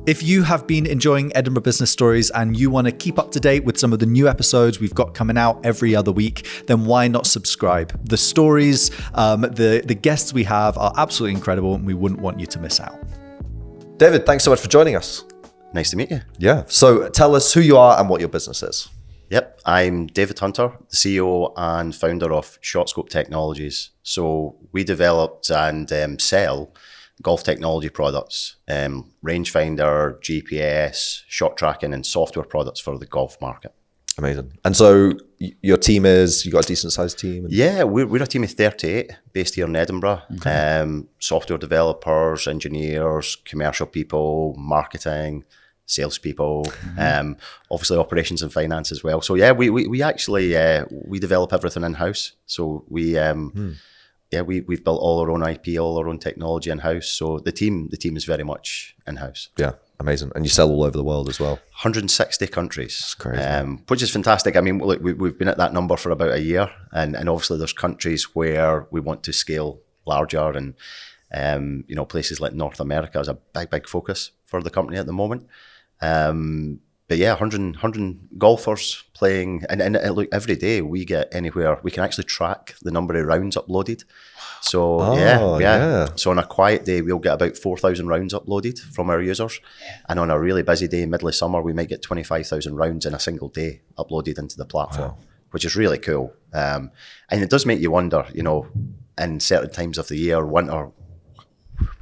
If you have been enjoying Edinburgh Business Stories and you want to keep up to date with some of the new episodes we've got coming out every other week, then why not subscribe? The stories, the guests we have are absolutely incredible and we wouldn't want you to miss out. David, thanks so much for joining us. Nice to meet you. Yeah. So tell us who you are and what your business is. Yep, I'm David Hunter, the CEO and founder of ShotScope Technologies. So we developed and sell golf technology products, rangefinder, GPS, shot tracking and software products for the golf market. Amazing. And so your team you got a decent sized team? Yeah, we're a team of 38 based here in Edinburgh. Okay. Software developers, engineers, commercial people, marketing, salespeople, obviously operations and finance as well. So yeah, we actually we develop everything in-house. So we've built all our own IP, all our own technology in-house. So the team is very much in-house. Yeah, amazing. And you sell all over the world as well? 160 countries. That's crazy. Which is fantastic. I mean, look, we've been at that number for about a year. And obviously there's countries where we want to scale larger and, places like North America is a big focus for the company at the moment. But yeah, 100 golfers playing, and look, every day we get anywhere, we can actually track the number of rounds uploaded. So yeah. So on a quiet day, we'll get about 4,000 rounds uploaded from our users. Yeah. And on a really busy day, middle of summer, we might get 25,000 rounds in a single day uploaded into the platform, which is really cool. And it does make you wonder, in certain times of the year, winter,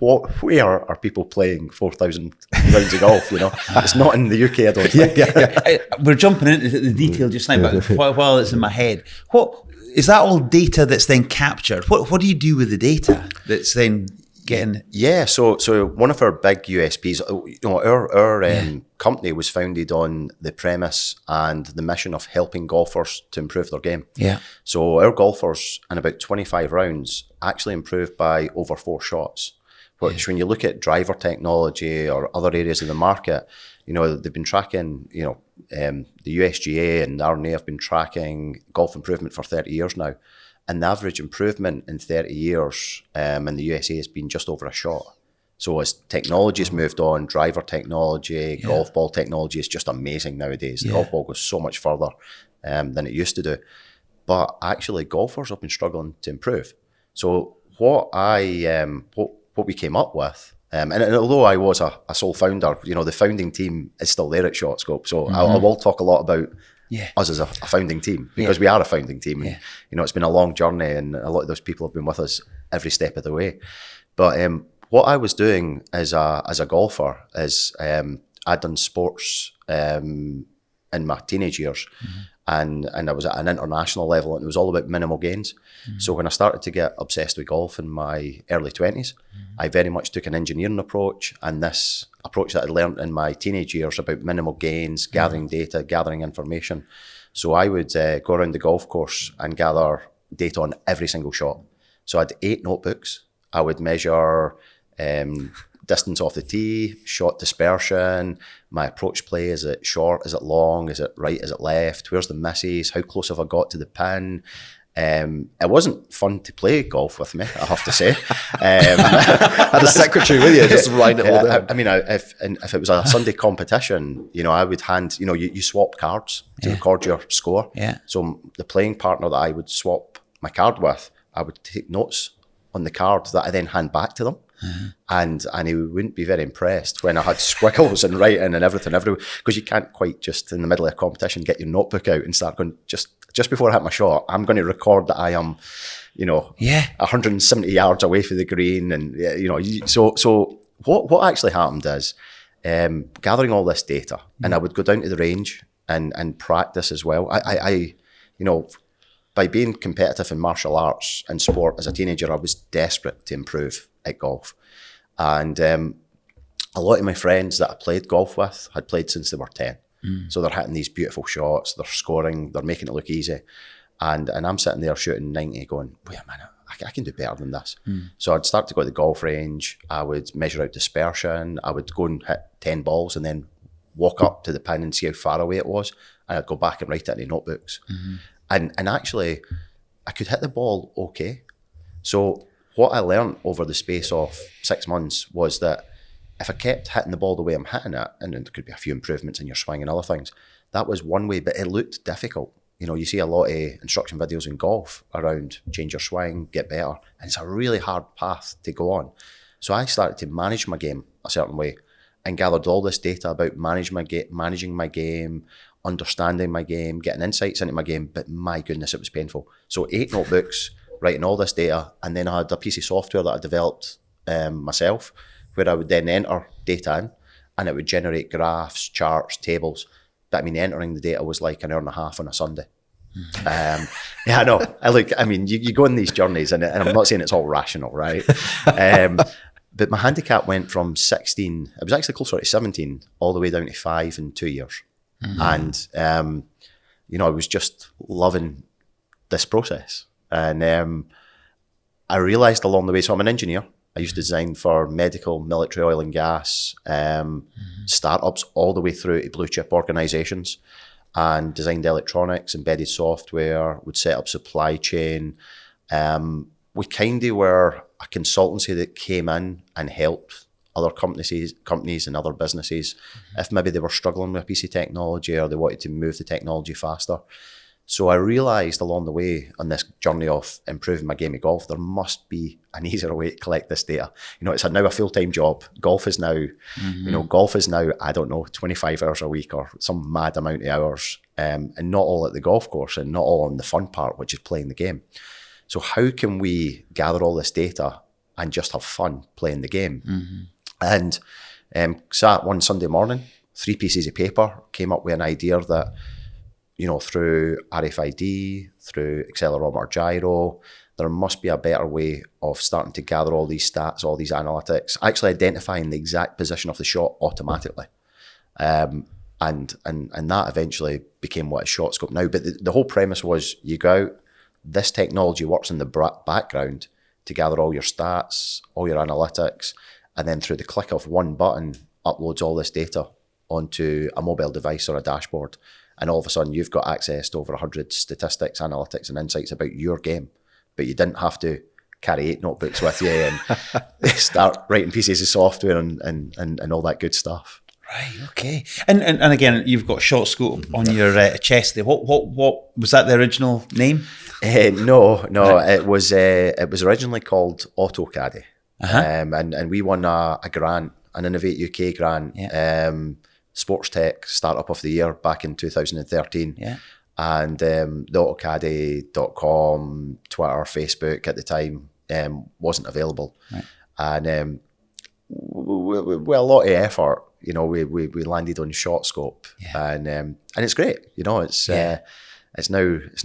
where are people playing 4,000 rounds of golf? It's not in the UK, I don't think. Yeah. We're jumping into the detail just now, but while it's in my head, what is that all data that's then captured? What do you do with the data that's then getting? Yeah, so one of our big USPs, our company was founded on the premise and the mission of helping golfers to improve their game. Yeah. So our golfers in about 25 rounds actually improved by over 4 shots. Which when you look at driver technology or other areas of the market, they've been tracking, the USGA and RNA have been tracking golf improvement for 30 years now. And the average improvement in 30 years in the USA has been just over a shot. So as technology has moved on, driver technology, golf ball technology is just amazing nowadays. The golf ball goes so much further than it used to do. But actually golfers have been struggling to improve. So what we came up with, and although I was a sole founder, the founding team is still there at ShotScope. So I will talk a lot about us as a founding team, because we are a founding team. And, it's been a long journey and a lot of those people have been with us every step of the way. But what I was doing as a golfer is I'd done sports in my teenage years. And I was at an international level and it was all about minimal gains. So when I started to get obsessed with golf in my early 20s, I very much took an engineering approach, and this approach that I learned in my teenage years about minimal gains, gathering data, gathering information. So I would go around the golf course and gather data on every single shot. So I had 8 notebooks. I would measure distance off the tee, shot dispersion, my approach play, is it short, is it long, is it right, is it left, where's the misses, how close have I got to the pin. It wasn't fun to play golf with me, I have to say. Had a secretary with you, just writing it all down. I mean, if it was a Sunday competition, I would hand, you swap cards to record your score. Yeah. So the playing partner that I would swap my card with, I would take notes on the card that I then hand back to them. And he wouldn't be very impressed when I had squiggles and writing and everything everywhere, because you can't quite just in the middle of a competition get your notebook out and start going, just before I hit my shot, I'm going to record that I am, 170 yards away from the green. And, so what actually happened is gathering all this data, and I would go down to the range and practice as well. I by being competitive in martial arts and sport as a teenager, I was desperate to improve at golf. And a lot of my friends that I played golf with had played since they were 10. So they're hitting these beautiful shots, they're scoring, they're making it look easy. And I'm sitting there shooting 90 going, wait a minute, I can do better than this. So I'd start to go to the golf range, I would measure out dispersion, I would go and hit 10 balls and then walk up to the pin and see how far away it was. And I'd go back and write it in the notebooks. And actually, I could hit the ball okay. So what I learned over the space of 6 months was that if I kept hitting the ball the way I'm hitting it, and there could be a few improvements in your swing and other things, that was one way, but it looked difficult. You know, you see a lot of instruction videos in golf around change your swing, get better, and it's a really hard path to go on. So I started to manage my game a certain way and gathered all this data about managing my game, understanding my game, getting insights into my game, but my goodness, it was painful. So 8 notebooks, writing all this data, and then I had a piece of software that I developed myself, where I would then enter data in, and it would generate graphs, charts, tables. But I mean, entering the data was like an hour and a half on a Sunday. Yeah, I know. You go on these journeys, and I'm not saying it's all rational, right? But my handicap went from 16, it was actually closer to 17, all the way down to 5 in 2 years. And, I was just loving this process. And I realized along the way, so I'm an engineer. I used to design for medical, military, oil and gas, startups, all the way through to blue chip organizations, and designed electronics, embedded software, would set up supply chain. We kind of were a consultancy that came in and helped other companies and other businesses if maybe they were struggling with a piece of technology or they wanted to move the technology faster. So I realised along the way on this journey of improving my game of golf, there must be an easier way to collect this data. You know, it's now a full-time job. Golf is now, I don't know, 25 hours a week or some mad amount of hours, and not all at the golf course and not all on the fun part, which is playing the game. So how can we gather all this data and just have fun playing the game? And sat one Sunday morning, 3 pieces of paper, came up with an idea that, you know, through RFID, through accelerometer gyro, there must be a better way of starting to gather all these stats, all these analytics, actually identifying the exact position of the shot automatically. And that eventually became what is ShotScope now. But the whole premise was you go out, this technology works in the background to gather all your stats, all your analytics, and then through the click of one button, uploads all this data onto a mobile device or a dashboard. And all of a sudden, you've got access to over 100 statistics, analytics, and insights about your game. But you didn't have to carry 8 notebooks with you and start writing pieces of software and all that good stuff. Right. Okay. And again, you've got ShotScope on your chest there. What was that? The original name? No. Right. It was originally called AutoCaddy, and we won a grant, an Innovate UK grant. Yeah. Sports Tech Startup of the Year back in 2013. Yeah. And the autocaddy.com, Twitter, Facebook at the time wasn't available. Right. And with a lot of effort, you know, we landed on ShotScope. Yeah. And it's great. You know, it's now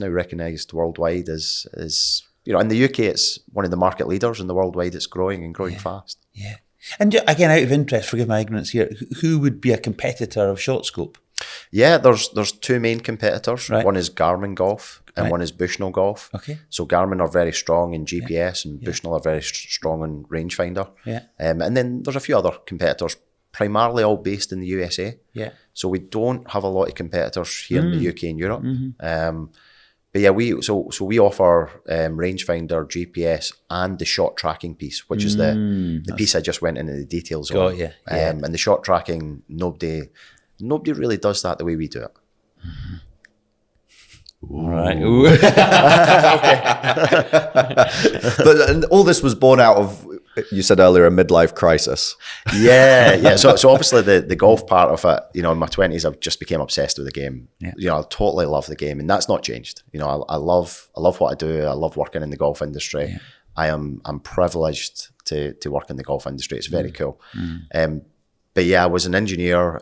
recognised worldwide as you know, in the UK it's one of the market leaders, in the worldwide it's growing fast. Yeah. And again, out of interest, forgive my ignorance here, who would be a competitor of ShotScope? Yeah, there's 2 main competitors. Right. One is Garmin Golf and one is Bushnell Golf. Okay. So Garmin are very strong in GPS and Bushnell are very strong in rangefinder. Yeah. And then there's a few other competitors, primarily all based in the USA. Yeah. So we don't have a lot of competitors here in the UK and Europe. But yeah, we offer rangefinder, GPS, and the shot tracking piece, which is the piece I just went into the details on. Yeah. And the shot tracking, nobody really does that the way we do it. Right. But and all this was born out of, you said earlier, a midlife crisis. Yeah. So obviously the golf part of it, you know, in my 20s, I just became obsessed with the game. Yeah. You know, I totally love the game, and that's not changed. You know, I love what I do. I love working in the golf industry. Yeah. I'm privileged to work in the golf industry. It's very cool. But yeah, I was an engineer,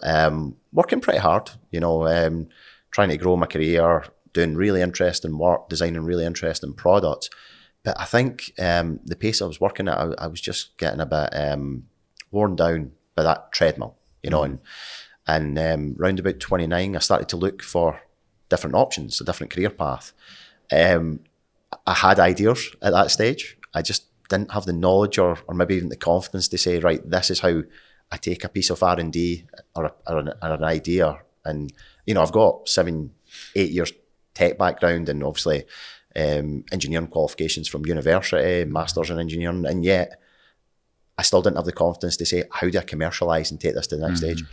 working pretty hard, you know, trying to grow my career, doing really interesting work, designing really interesting products. But I think the pace I was working at, I was just getting a bit worn down by that treadmill, you know. And round about 29, I started to look for different options, a different career path. I had ideas at that stage. I just didn't have the knowledge or maybe even the confidence to say, right, this is how I take a piece of R&D or an idea. And, you know, I've got 7-8 years tech background and obviously engineering qualifications from university, masters in engineering, and yet I still didn't have the confidence to say, how do I commercialise and take this to the next stage?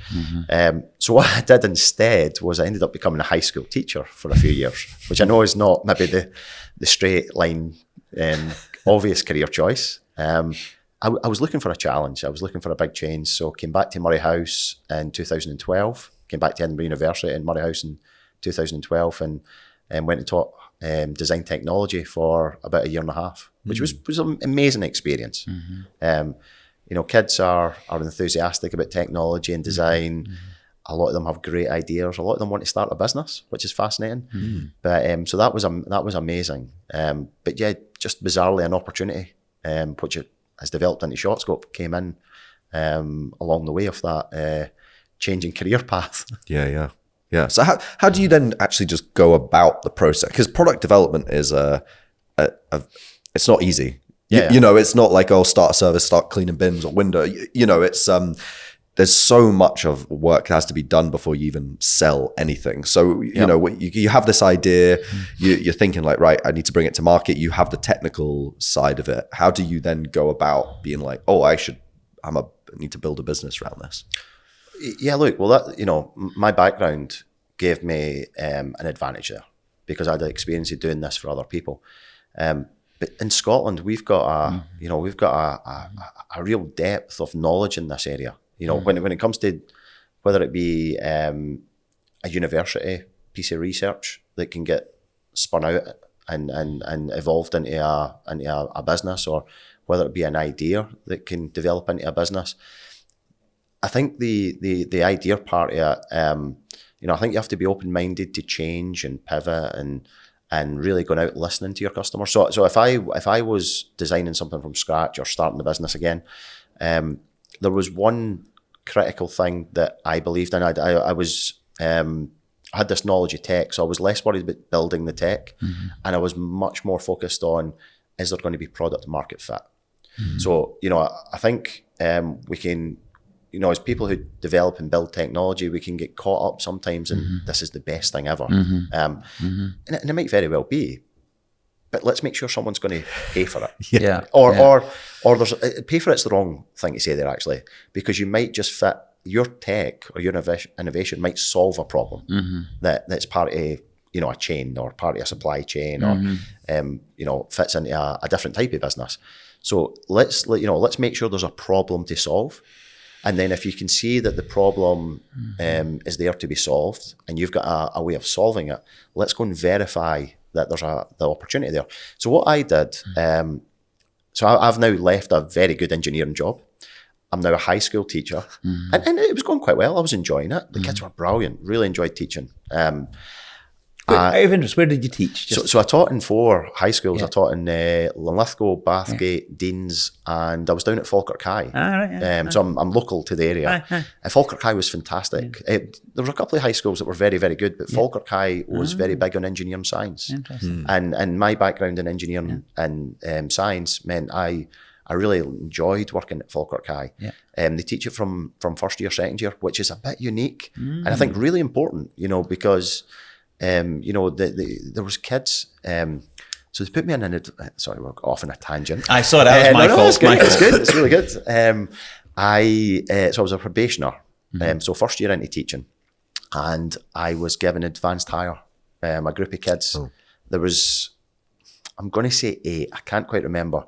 So what I did instead was I ended up becoming a high school teacher for a few years, which I know is not maybe the straight line, obvious career choice. I was looking for a challenge. I was looking for a big change. So came back to Murray House in 2012, came back to Edinburgh University in Murray House in 2012 and went and taught design technology for about a year and a half, which was an amazing experience. Kids are enthusiastic about technology and design. A lot of them have great ideas. A lot of them want to start a business, which is fascinating. But so that was amazing. But yeah, just bizarrely an opportunity, which has developed into ShotScope, came in along the way of that changing career path. Yeah. So how do you then actually just go about the process? Because product development is it's not easy. It's not like, start a service, start cleaning bins or window. It's there's so much of work that has to be done before you even sell anything. So you have this idea, you're thinking like, right, I need to bring it to market. You have the technical side of it. How do you then go about being like, I need to build a business around this? Yeah, look, well, that my background gave me an advantage there because I had the experience of doing this for other people. But in Scotland, we've got a real depth of knowledge in this area. When it comes to whether it be a university piece of research that can get spun out and evolved into a business, or whether it be an idea that can develop into a business. I think the idea part of it, I think you have to be open-minded to change and pivot and really going out listening to your customers. So if I was designing something from scratch or starting the business again, there was one critical thing that I believed in. I had this knowledge of tech, so I was less worried about building the tech, and I was much more focused on, is there going to be product market fit? So, I think we can, as people who develop and build technology, we can get caught up sometimes in this is the best thing ever. And it might very well be, but let's make sure someone's going to pay for it. Or there's pay for it's the wrong thing to say there actually, because you might just fit your tech or your innovation might solve a problem that's part of a chain or part of a supply chain or fits into a different type of business. So let's make sure there's a problem to solve. And then if you can see that the problem is there to be solved and you've got a way of solving it, let's go and verify that there's the opportunity there. So what I did, so I've now left a very good engineering job. I'm now a high school teacher and it was going quite well. I was enjoying it. The kids were brilliant, really enjoyed teaching. Out of interest, where did you teach? So I taught in 4 high schools. Yeah. I taught in Linlithgow, Bathgate, Deans, and I was down at Falkirk High. So I'm local to the area. Falkirk High was fantastic. There were a couple of high schools that were very, very good, but Falkirk High was very big on engineering science. Interesting. And my background in engineering and science meant I really enjoyed working at Falkirk High. They teach it from first year, second year, which is a bit unique. And I think really important, because there was kids. So they put me in sorry, we're off on a tangent. I saw that was my fault. It's good. It's really good. So I was a probationer. So first year into teaching, and I was given advanced hire. A group of kids. There was, I'm going to say 8. I can't quite remember.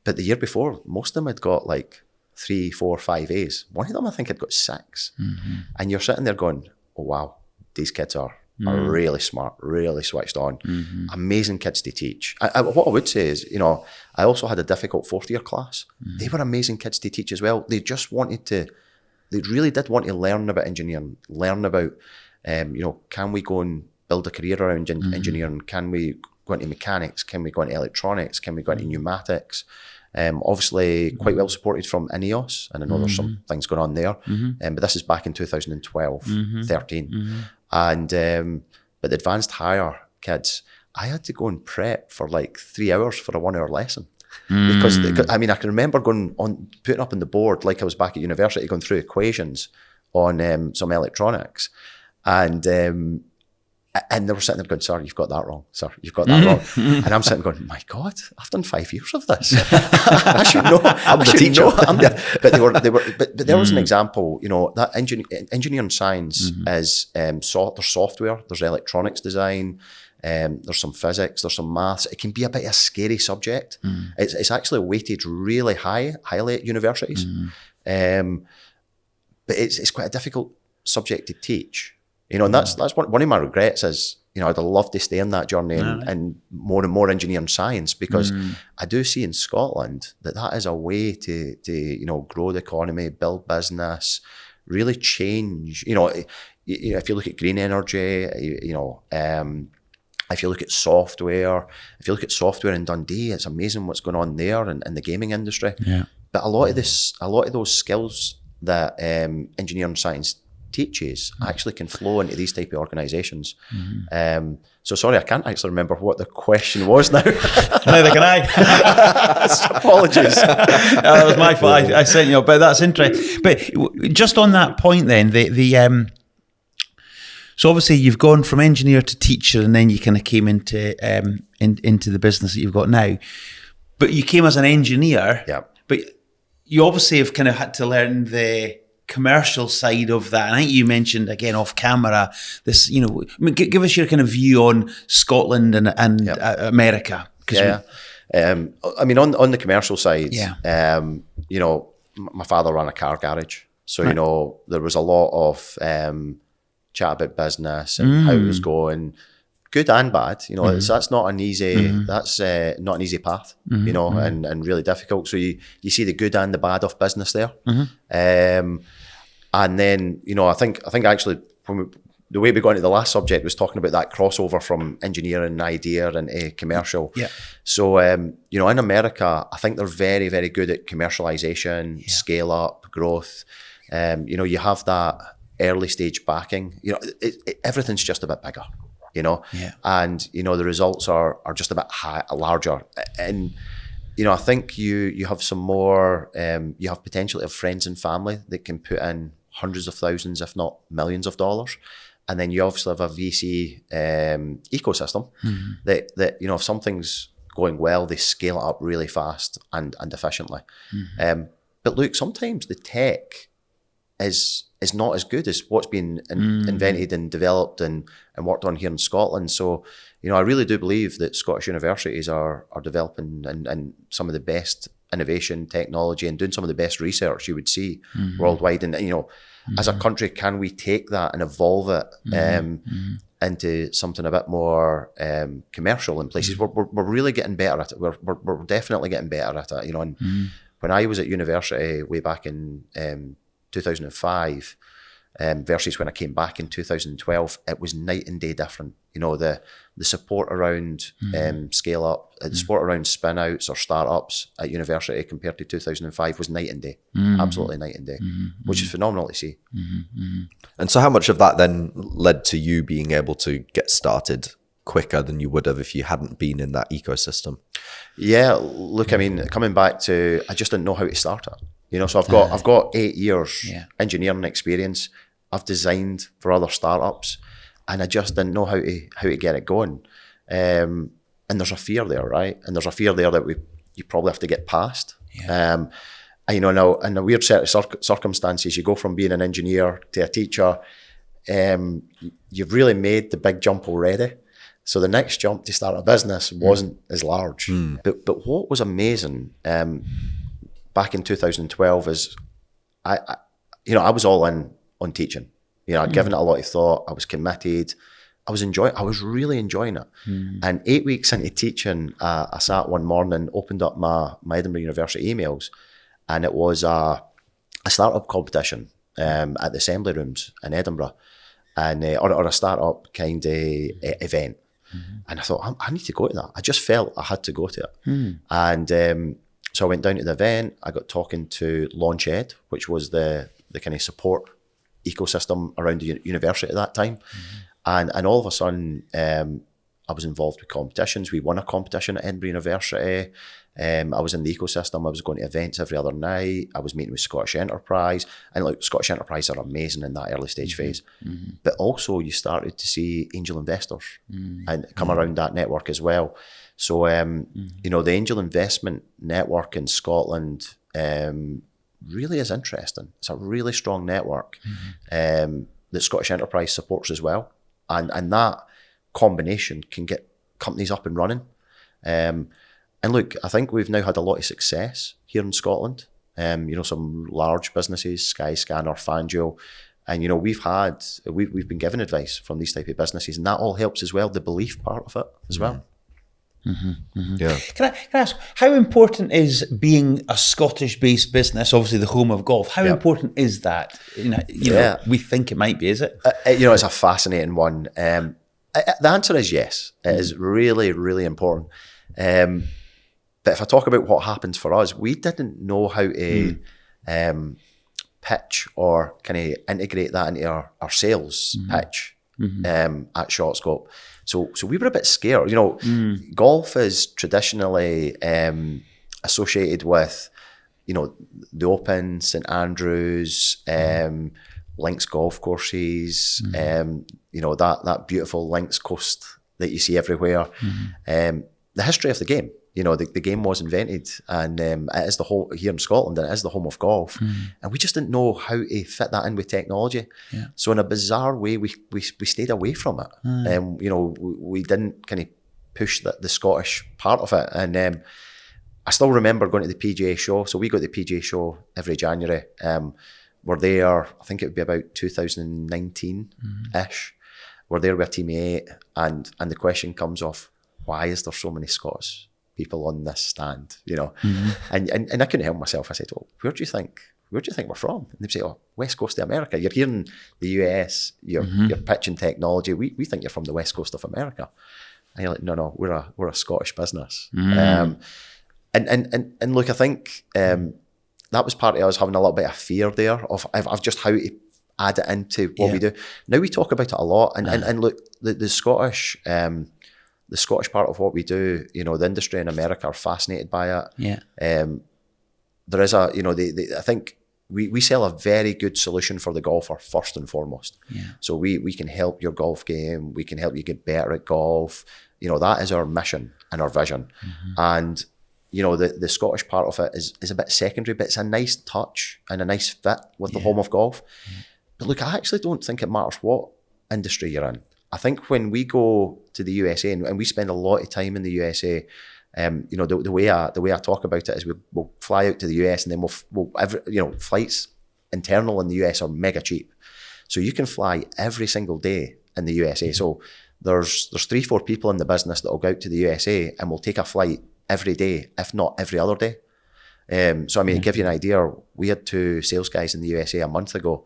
But the year before, most of them had got like 3, 4, 5 A's. One of them, I think, had got 6. And you're sitting there going, oh wow, these kids are really smart, really switched on. Amazing kids to teach. What I would say is, I also had a difficult 4th year class. They were amazing kids to teach as well. They just they really did want to learn about engineering, learn about, can we go and build a career around engineering? Can we go into mechanics? Can we go into electronics? Can we go into pneumatics? Obviously quite well supported from INEOS, and I know there's some things going on there, but this is back in 2012, 13. And but the advanced hire kids, I had to go and prep for like 3 hours for a 1 hour lesson. Because I can remember putting up on the board like I was back at university, going through equations on some electronics, and And they were sitting there going, "Sir, you've got that wrong. Sir, you've got that wrong." And I'm sitting going, "My God, I've done 5 years of this. I should know. I'm the teacher." But there was an example. You know, that engineering science is there's software, there's electronics design, there's some physics, there's some maths. It can be a bit of a scary subject. It's actually weighted really highly at universities, but it's quite a difficult subject to teach. You know, and that's one of my regrets is, you know, I'd love to stay in that journey and more engineering science, because I do see in Scotland that is a way to you know, grow the economy, build business, really change. You know, if you look at green energy, you know, if you look at software, in Dundee, it's amazing what's going on there in the gaming industry. Yeah. But a lot of those skills that engineering science teaches actually can flow into these type of organisations. So sorry, I can't actually remember what the question was now. Neither can I. Apologies. That was my fault. I sent you, but that's interesting. But just on that point, then so obviously you've gone from engineer to teacher, and then you kind of came into the business that you've got now. But you came as an engineer. Yeah. But you obviously have kind of had to learn the commercial side of that. And I think you mentioned, again, off camera, this, you know, I mean, give us your kind of view on Scotland and America. I mean, on the commercial side, you know, my father ran a car garage. So, you know, there was a lot of chat about business and how it was going, good and bad. You know, that's not an easy, that's not an easy path, you know, and really difficult. So you see the good and the bad of business there. And then, you know, I think actually the way we got into the last subject was talking about that crossover from engineering idea into commercial. Yeah. So, you know, in America, I think they're very, very good at commercialization, scale up, growth. You know, you have that early stage backing. You know, everything's just a bit bigger, you know, and, you know, the results are just a bit larger. And, you know, I think you have some more, you have potentially have friends and family that can put in hundreds of thousands, if not millions of dollars. And then you obviously have a VC ecosystem that, you know, if something's going well, they scale it up really fast and efficiently. But look, sometimes the tech is not as good as what's been invented and developed and worked on here in Scotland. So, you know, I really do believe that Scottish universities are developing and some of the best innovation, technology, and doing some of the best research you would see worldwide. And, you know, as a country, can we take that and evolve it into something a bit more commercial in places? We're really getting better at it. We're definitely getting better at it. You know, and when I was at university way back in 2005 versus when I came back in 2012, it was night and day different. You know, the support around scale up, the support around spin outs or startups at university compared to 2005 was night and day, absolutely night and day, which is phenomenal to see. And so how much of that then led to you being able to get started quicker than you would have if you hadn't been in that ecosystem? Yeah, look, I mean, coming back to, I just didn't know how to start it. You know, so I've got 8 years engineering experience. I've designed for other startups, and I just didn't know how to get it going. And there's a fear there, right? And there's a fear there that you probably have to get past. And, you know, now in a weird set of circumstances, you go from being an engineer to a teacher. You've really made the big jump already. So the next jump to start a business wasn't as large. But what was amazing back in 2012 is I was all in on teaching. You know, I'd given it a lot of thought. I was committed. I was really enjoying it. And 8 weeks into teaching, I sat one morning, opened up my Edinburgh University emails, and it was a startup competition at the Assembly Rooms in Edinburgh, and or a startup kind of event. And I thought, I need to go to that. I just felt I had to go to it. And so I went down to the event. I got talking to LaunchEd, which was the kind of support ecosystem around the university at that time. And all of a sudden, I was involved with competitions. We won a competition at Edinburgh University. I was in the ecosystem. I was going to events every other night. I was meeting with Scottish Enterprise. And like Scottish Enterprise are amazing in that early stage phase. But also you started to see angel investors and come around that network as well. So, you know, the angel investment network in Scotland really is interesting. It's a really strong network that Scottish Enterprise supports as well. And that combination can get companies up and running. And look, I think we've now had a lot of success here in Scotland. You know, some large businesses, Skyscanner, Fangio, and you know, we've been given advice from these type of businesses, and that all helps as well. The belief part of it as well. Yeah. Can I ask, how important is being a Scottish-based business, obviously the home of golf, how important is that? You know, we think it might be, is it? You know, it's a fascinating one. The answer is yes. It is really, really important. But if I talk about what happened for us, we didn't know how to pitch or kind of integrate that into our sales pitch at ShotScope. So we were a bit scared. You know, golf is traditionally associated with, you know, the Open, St Andrews, links golf courses, you know, that beautiful links coast that you see everywhere. The history of the game. You know, the game was invented, and it is the whole here in Scotland, and it is the home of golf. And we just didn't know how to fit that in with technology. So in a bizarre way, we stayed away from it. You know, we didn't kind of push the Scottish part of it. And I still remember going to the PGA show. So we go to the PGA show every January. We're there, I think it would be about 2019-ish. We're there with a team of 8, and the question comes off, why is there so many Scots people on this stand, you know? And I couldn't help myself. I said, well, where do you think we're from? And they'd say, oh, West Coast of America. You're here in the US, you're pitching technology. We think you're from the West Coast of America. And you're like, no, we're a Scottish business. And look, I think that was part of us having a little bit of fear there of just how to add it into what we do. Now we talk about it a lot, and look, the Scottish part of what we do, you know, the industry in America are fascinated by it. There is I think we sell a very good solution for the golfer first and foremost. So we can help your golf game. We can help you get better at golf. You know, that is our mission and our vision. And, you know, the Scottish part of it is a bit secondary, but it's a nice touch and a nice fit with the home of golf. But look, I actually don't think it matters what industry you're in. I think when we go to the USA, and we spend a lot of time in the USA, you know, the way I talk about it is we'll fly out to the US, and then we'll flights internal in the US are mega cheap. So you can fly every single day in the USA. So there's 3-4 people in the business that will go out to the USA and will take a flight every day, if not every other day. So I mean, to give you an idea, we had 2 sales guys in the USA a month ago.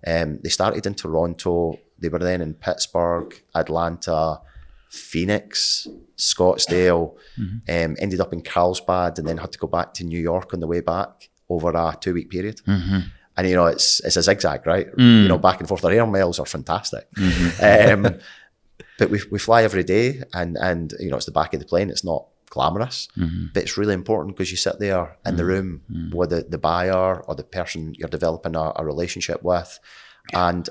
They started in Toronto. They were then in Pittsburgh, Atlanta, Phoenix, Scottsdale, ended up in Carlsbad, and then had to go back to New York on the way back over a 2-week period. And, you know, it's a zigzag, right? You know, back and forth. Our air miles are fantastic. But we fly every day, and, you know, it's the back of the plane. It's not glamorous, but it's really important because you sit there in the room with the buyer or the person you're developing a relationship with, and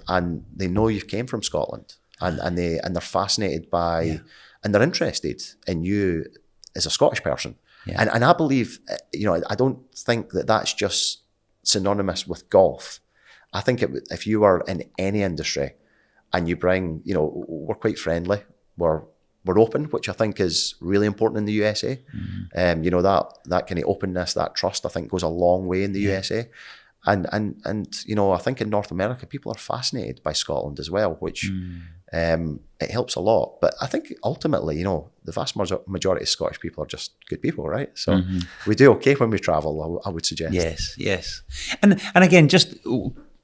they know you came from Scotland, and they're fascinated by and they're interested in you as a Scottish person. And I believe, you know, I don't think that that's just synonymous with golf. I think if you are in any industry and you bring, you know, we're quite friendly, we're open, which I think is really important in the USA. You know, that kind of openness, that trust, I think goes a long way in the USA. And you know, I think in North America, people are fascinated by Scotland as well, which it helps a lot. But I think ultimately, you know, the vast majority of Scottish people are just good people, right? So we do okay when we travel, I would suggest. Yes. And again, just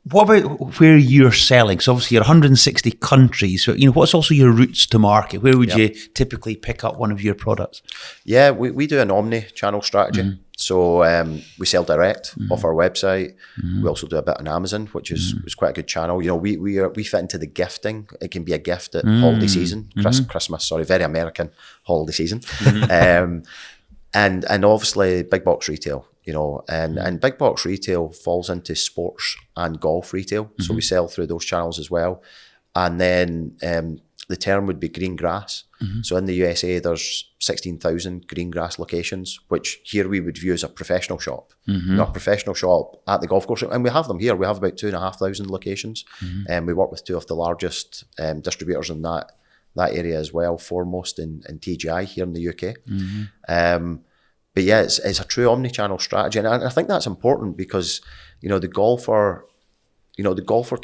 what about where you're selling? So obviously you're 160 countries. So, you know, what's also your routes to market? Where would you typically pick up one of your products? Yeah, we do an omni-channel strategy. So we sell direct off our website. We also do a bit on Amazon, which is quite a good channel. You know, we fit into the gifting. It can be a gift at holiday season, Christmas. Sorry, very American holiday season, and obviously big box retail. You know, and big box retail falls into sports and golf retail. So we sell through those channels as well. And then the term would be green grass. So in the USA, there's 16,000 green grass locations, which here we would view as a professional shop. You know, a professional shop at the golf course. And we have them here. We have about 2,500 locations. And we work with two of the largest distributors in that area as well, foremost in TGI here in the UK. But yeah, it's a true omni-channel strategy. And I think that's important because, you know, the golfer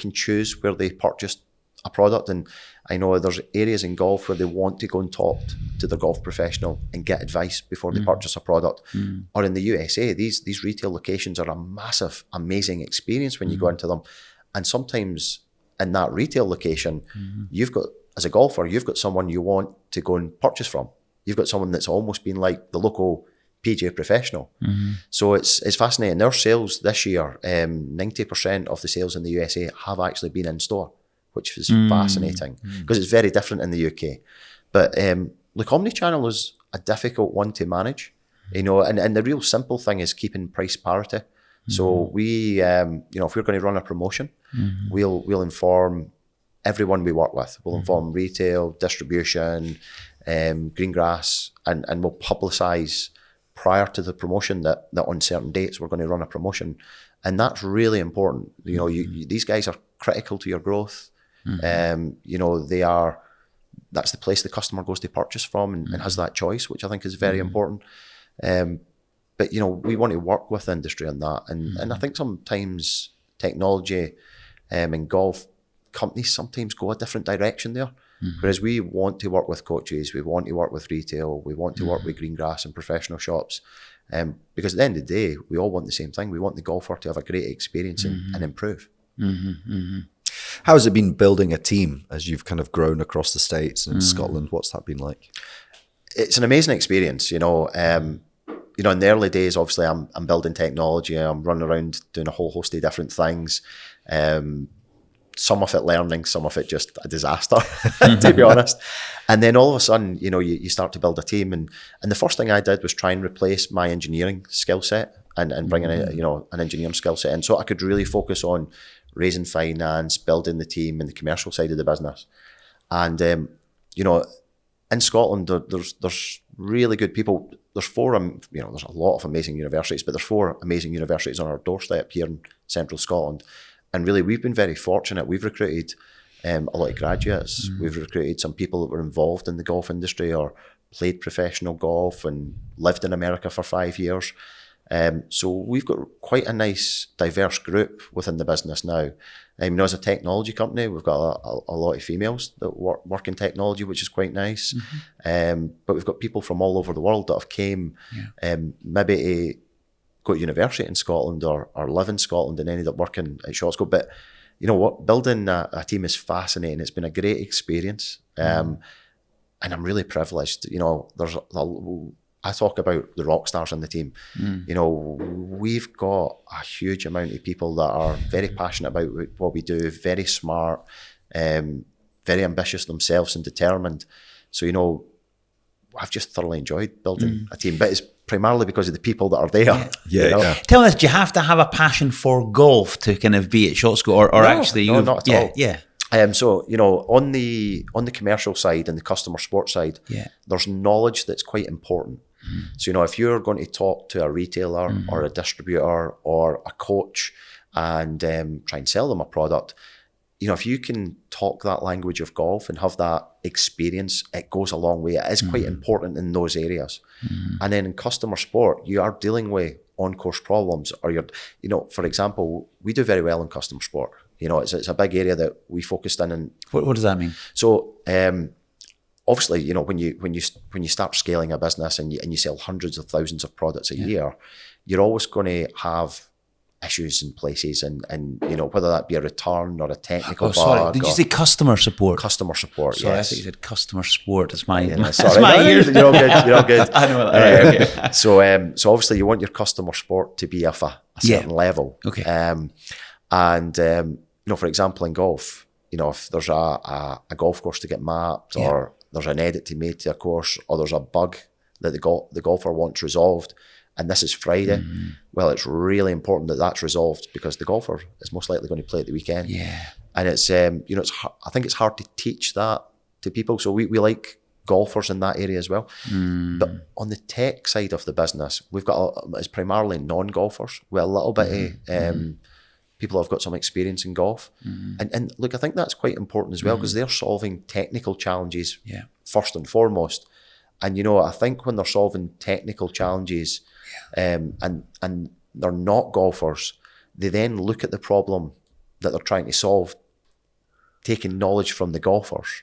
can choose where they purchase a product. And I know there's areas in golf where they want to go and talk to their golf professional and get advice before they purchase a product. Or in the USA, these retail locations are a massive, amazing experience when you go into them. And sometimes in that retail location, you've got, as a golfer, you've got someone you want to go and purchase from. You've got someone that's almost been like the local PGA professional. So it's fascinating. Their sales this year, 90% of the sales in the USA have actually been in store, which is fascinating because it's very different in the UK. But look, omnichannel is a difficult one to manage, you know, and the real simple thing is keeping price parity. So we, you know, if we're going to run a promotion, we'll inform everyone we work with. We'll inform retail, distribution, green grass, and we'll publicise prior to the promotion that on certain dates we're going to run a promotion. And that's really important. You know, these guys are critical to your growth. You know, that's the place the customer goes to purchase from and has that choice, which I think is very important. But, you know, we want to work with industry on that. And I think sometimes technology and golf companies sometimes go a different direction there. Whereas we want to work with coaches, we want to work with retail, we want to work with green grass and professional shops. Because at the end of the day, we all want the same thing. We want the golfer to have a great experience and improve. How has it been building a team as you've kind of grown across the States and Scotland? What's that been like? It's an amazing experience, you know. You know, in the early days, obviously, I'm building technology. I'm running around doing a whole host of different things. Some of it learning, some of it just a disaster, to be honest. And then all of a sudden, you know, you start to build a team. And the first thing I did was try and replace my engineering skill set and bring in an engineering skill set in so I could really focus on raising finance, building the team and the commercial side of the business. And, you know, in Scotland, there's really good people. There's there's a lot of amazing universities, but there's 4 amazing universities on our doorstep here in central Scotland. And really, we've been very fortunate. We've recruited a lot of graduates. We've recruited some people that were involved in the golf industry or played professional golf and lived in America for 5 years. So we've got quite a nice, diverse group within the business now. You know, as a technology company, we've got a lot of females that work in technology, which is quite nice. But we've got people from all over the world that have came maybe to go to university in Scotland or live in Scotland and ended up working at Shottsco. But you know what, building a team is fascinating. It's been a great experience. And I'm really privileged. You know, I talk about the rock stars on the team. You know, we've got a huge amount of people that are very passionate about what we do, very smart, very ambitious themselves and determined. So, you know, I've just thoroughly enjoyed building a team, but it's primarily because of the people that are there. Yeah. Tell us, do you have to have a passion for golf to kind of be at Shottsco, or No, actually? not at all. Yeah. So, you know, on the commercial side and the customer support side, there's knowledge that's quite important. So, you know, if you're going to talk to a retailer or a distributor or a coach and try and sell them a product, you know, if you can talk that language of golf and have that experience, it goes a long way. It is quite important in those areas. And then in customer support, you are dealing with on-course problems, or you know, for example, we do very well in customer support. You know, it's a big area that we focused in. And what does that mean? So, obviously, you know, when you start scaling a business and you sell hundreds of thousands of products a year, you're always going to have issues in places, and you know, whether that be a return or a technical bug. Sorry, did you say customer support? Customer support, Sorry, yes. I think you said customer sport. It's my, Sorry, it's my ears. You're all good. You're all good. I know that. Right, okay. So obviously you want your customer support to be of a certain level. Okay. You know, for example, in golf, you know, if there's a golf course to get mapped, or there's an edit to make to a course, or there's a bug that the golfer wants resolved, and this is Friday, well, it's really important that that's resolved, because the golfer is most likely going to play at the weekend. Yeah. And it's, you know, I think it's hard to teach that to people. So we like golfers in that area as well. But on the tech side of the business, we've got, it's primarily non-golfers with a little bit of people who've got some experience in golf. And look, I think that's quite important as well, because they're solving technical challenges first and foremost. And, you know, I think when they're solving technical challenges, and they're not golfers, they then look at the problem that they're trying to solve, taking knowledge from the golfers.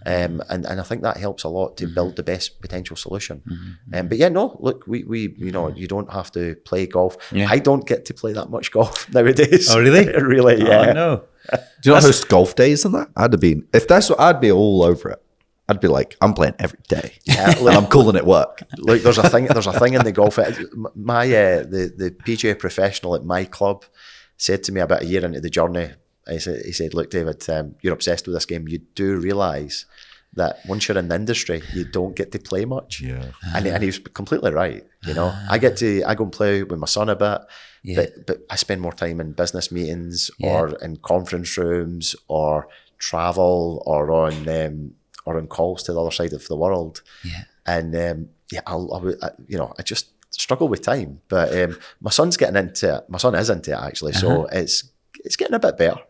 And I think that helps a lot to build the best potential solution. But yeah, no, look, we you know, you don't have to play golf. I don't get to play that much golf nowadays. Oh, really? Really, yeah. Oh, no. Do you not host golf days and that? If that's what, I'd be all over it. I'd be like, I'm playing every day. Yeah, and I'm calling it work. Look, there's a thing in the golf. My the PGA professional at my club said to me about a year into the journey, he said, look, David, you're obsessed with this game. You do realise that once you're in the industry, you don't get to play much. Yeah. And he was completely right. You know, I go and play with my son a bit, but I spend more time in business meetings or in conference rooms or travel or on calls to the other side of the world. Yeah. And I just struggle with time. But my son's getting into it. My son is into it actually. So it's getting a bit better.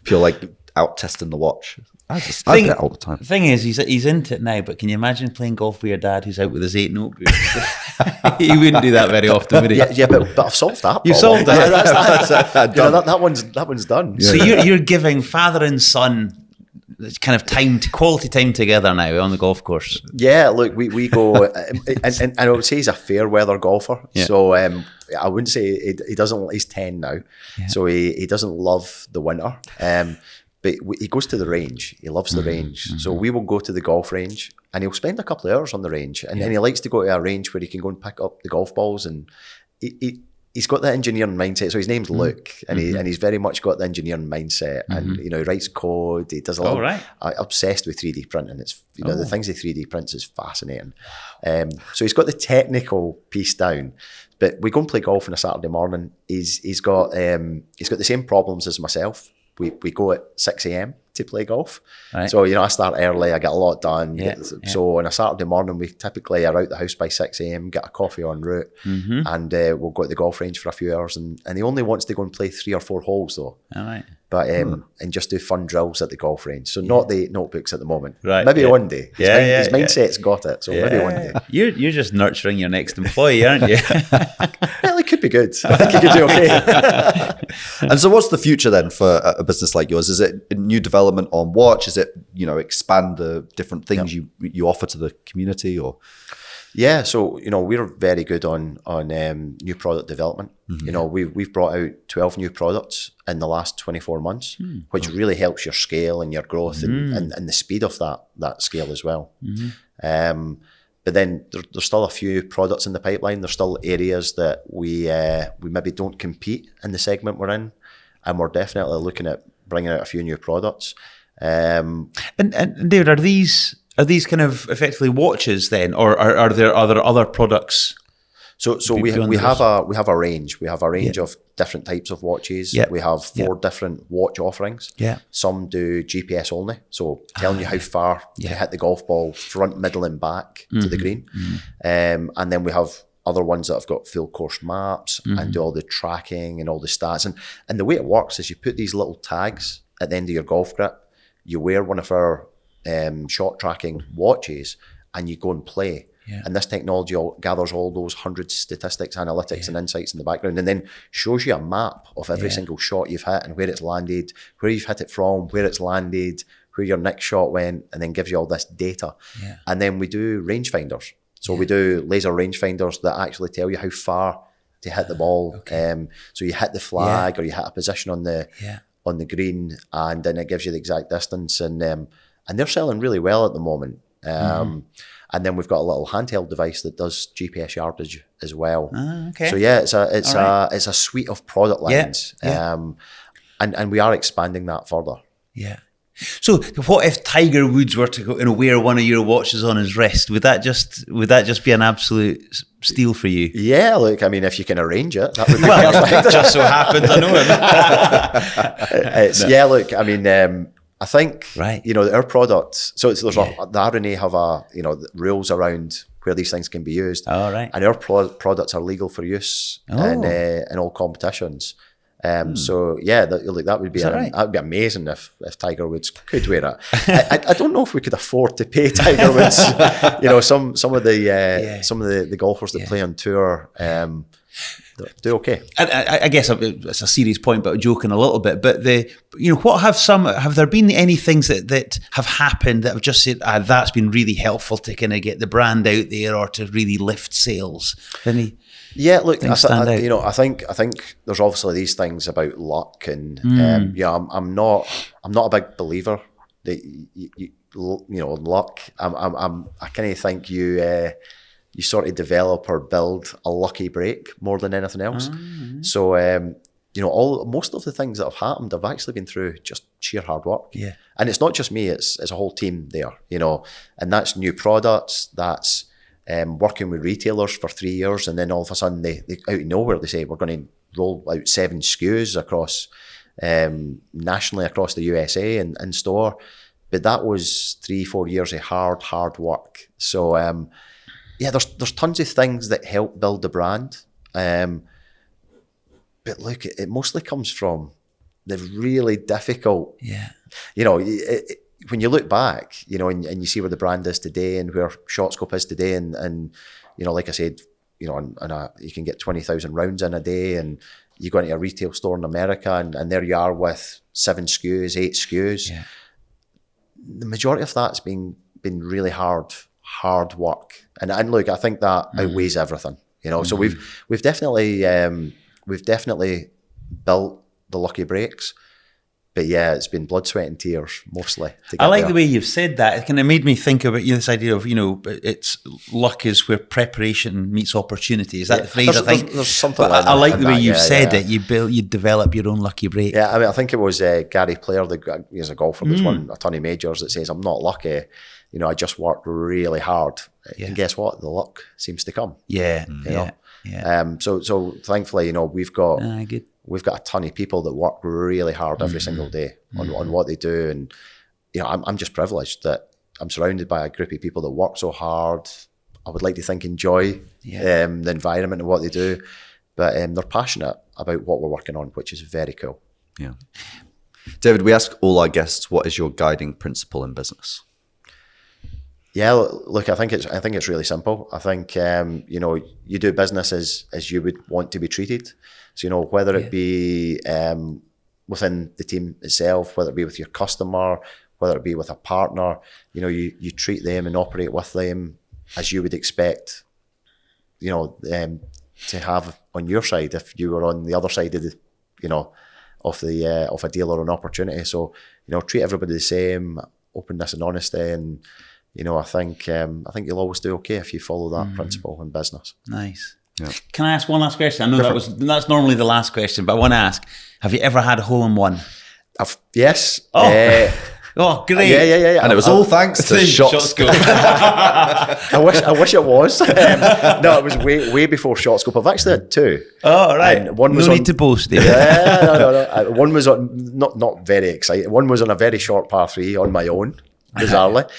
You're like out testing the watch. I do that all the time. The thing is, he's into it now, but can you imagine playing golf with your dad who's out with his 8 notebooks? He wouldn't do that very often, would he? Yeah, but I've solved that. You solved that. That one's done. So you're giving father and son kind of quality time together now on the golf course. Yeah, look, we go, and I would say he's a fair weather golfer. Yeah. So I wouldn't say he doesn't. He's 10 now, so he doesn't love the winter. But he goes to the range. He loves the range. So we will go to the golf range, and he'll spend a couple of hours on the range, and then he likes to go to a range where he can go and pick up the golf balls, and he's got that engineering mindset. So his name's Luke, and he's very much got the engineering mindset. And you know, he writes code. He does a lot. Obsessed with 3D printing. It's the things he 3D prints is fascinating. So he's got the technical piece down. But we go and play golf on a Saturday morning. He's got the same problems as myself. We go at 6 a.m. to play golf. Right. So, you know, I start early, I get a lot done. So on a Saturday morning, we typically are out the house by 6 a.m., get a coffee en route, and we'll go to the golf range for a few hours. And he only wants to go and play 3 or 4 holes though. All right. But and just do fun drills at the golf range. So not the notebooks at the moment. Right. Maybe one day. His mindset's got it. So maybe one day. You're just nurturing your next employee, aren't you? Well, it could be good. I think he could do okay. And so what's the future then for a business like yours? Is it new development on watch? Is it, you know, expand the different things you offer to the community, or? Yeah, so, you know, we're very good on new product development. You know, we've brought out 12 new products in the last 24 months, which really helps your scale and your growth and the speed of that scale as well. But then there's still a few products in the pipeline. There's still areas that we maybe don't compete in the segment we're in, and we're definitely looking at bringing out a few new products. And David, are these kind of effectively watches then, or are there other products? So we have a range. We have a range of different types of watches. Yeah. We have 4 different watch offerings. Yeah. Some do GPS only, so telling you how far to hit the golf ball, front, middle, and back to the green. And then we have other ones that have got full course maps and do all the tracking and all the stats. And the way it works is you put these little tags at the end of your golf grip. You wear one of our shot tracking watches, and you go and play. Yeah. And this technology gathers all those 100 statistics, analytics, and insights in the background, and then shows you a map of every single shot you've hit and where it's landed, where you've hit it from, where it's landed, where your next shot went, and then gives you all this data. Yeah. And then we do rangefinders. So we do laser rangefinders that actually tell you how far to hit the ball. So you hit the flag or you hit a position on the green, and then it gives you the exact distance. And they're selling really well at the moment. And then we've got a little handheld device that does GPS yardage as well. Okay. So yeah, it's a suite of product lines. And we are expanding that further. Yeah. So what if Tiger Woods were to go and wear one of your watches on his wrist? Would that just be an absolute steal for you? Yeah, look, I mean, if you can arrange it, that would be Well, perfect. it just so happens I know him. Yeah, look, I mean, I think, Right. our products, so there's the RNA have rules around where these things can be used. Oh, right. And our products are legal for use in all competitions. So yeah, that would be right? that would be amazing if Tiger Woods could wear it. I don't know if we could afford to pay Tiger Woods. Some of the golfers that play on tour do okay. I guess it's a serious point, but joking a little bit. But have there been any things that have happened that have just said that's been really helpful to kind of get the brand out there or to really lift sales? Yeah, look, I think think there's obviously these things about luck, and I'm not a big believer that luck. I kind of think you sort of develop or build a lucky break more than anything else. So most of the things that have happened have actually been through just sheer hard work. Yeah, and it's not just me; it's a whole team there. And that's new products. That's working with retailers for 3 years, and then all of a sudden they out of nowhere they say we're going to roll out 7 SKUs across nationally across the USA and store. But that was 3-4 years of hard work. So there's tons of things that help build the brand. But look, it mostly comes from the really difficult. Yeah, when you look back, and you see where the brand is today and where ShotScope is today, and like I said, you can get 20,000 rounds in a day, and you go into a retail store in America, and there you are with 7 SKUs, 8 SKUs. Yeah. The majority of that's been really hard work, and look, I think that outweighs everything. So we've definitely built the lucky breaks. But yeah, it's been blood, sweat, and tears mostly. I like the way you've said that. It kind of made me think about this idea of it's luck is where preparation meets opportunity. Is that the phrase? I think there's something. I like the way you've said it. You develop your own lucky break. Yeah, I mean, I think it was Gary Player, he's a golfer that's won a ton of majors, that says, "I'm not lucky. I just worked really hard." Yeah. And guess what? The luck seems to come. Yeah. So thankfully, we've got. Good. We've got a ton of people that work really hard every single day on what they do, and I'm just privileged that I'm surrounded by a group of people that work so hard. I would like to think enjoy the environment and what they do, but they're passionate about what we're working on, which is very cool. Yeah, David, we ask all our guests, what is your guiding principle in business? Yeah, look, I think it's really simple. I think you do business as you would want to be treated. So whether it be within the team itself, whether it be with your customer, whether it be with a partner, you treat them and operate with them as you would expect, to have on your side if you were on the other side of of a deal or an opportunity. So treat everybody the same, openness and honesty, and I think you'll always do okay if you follow that principle in business. Nice. Yeah. Can I ask one last question? I know that's normally the last question, but I want to ask: have you ever had a hole-in-one? Yes. Oh, great! Yeah. And it was all thanks to ShotScope. I wish it was. No, it was way before ShotScope. I've actually had 2. Oh, right. And one was need to boast, David. No. One was on not very exciting. One was on a very short par 3 on my own. Bizarrely.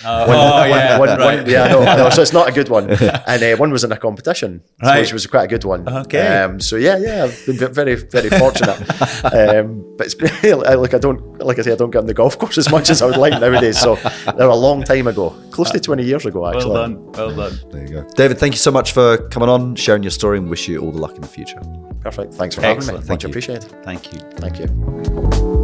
So it's not a good one. And one was in a competition, which was quite a good one. Okay. I've been very, very fortunate. But it's I don't get on the golf course as much as I would like nowadays. So they're a long time ago, close to 20 years ago, actually. Well done. There you go. David, thank you so much for coming on, sharing your story, and wish you all the luck in the future. Perfect. Thanks for having me. Much Much appreciated. Thank you. Thank you.